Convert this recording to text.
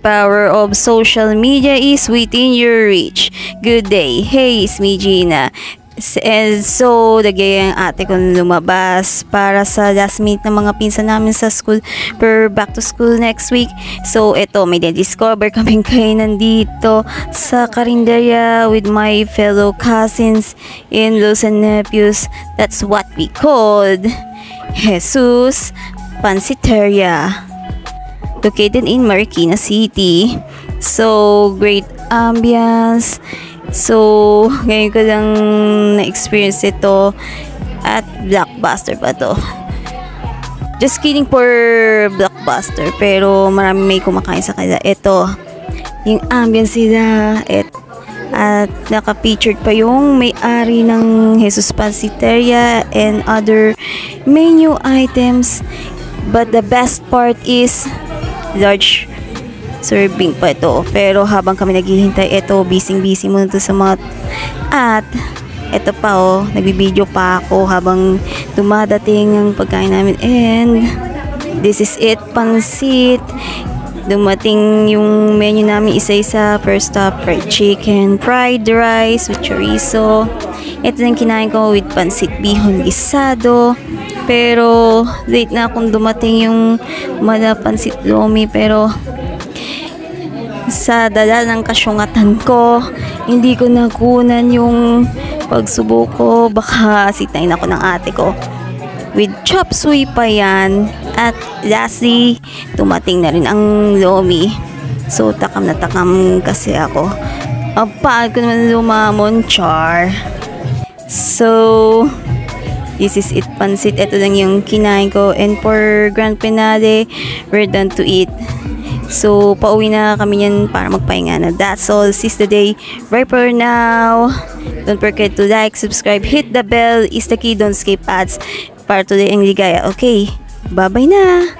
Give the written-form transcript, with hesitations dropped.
power of social media is within your reach. Good day. Hey, it's me, Gina. And so, nagaya ang ate ko lumabas para sa last minute ng mga pinsan namin sa school per back to school next week. So, eto, may discover kaming kainan dito sa karinderya with my fellow cousins, in-laws and nephews. That's what we called Jesus Pansiteria, located in Marikina City. So, great ambience. So, ngayon ko lang na-experience ito at Blockbuster pa to. Just kidding for Blockbuster, pero marami may kumakain sa kanila. Ito, yung ambience nila at naka-featured pa yung may-ari ng Jesus Pansiteria and other menu items. But the best part is large serving pa ito. Pero habang kami naghihintay, ito, busy muna ito sa mga... At, ito pa nagbibideo pa ako habang dumadating ang pagkain namin. And, this is it, pansit. Dumating yung menu namin isa-isa. First up, fried chicken, fried rice with chorizo. Ito yung kinain ko with pansit bihon gisado. Pero, late na akong dumating yung mala pansit lomi. Pero, sa dala ng kasyungatan ko, hindi ko nakunan yung pagsubok ko. Baka sitayin ako ng ate ko. With chop suey pa yan. At lastly, tumating na rin ang lomi. So, takam na takam kasi ako. Ang paan ko naman lumamon, char. So, this is it, pansit. Ito lang yung kinain ko. And for grand finale, we're done to eat. So, pauwi na kami yan para magpahinga na. That's all. Seize the day. Bye for now. Don't forget to like, subscribe, hit the bell. Is the key. Don't skip ads. Para today ang ligaya. Okay. Bye-bye na.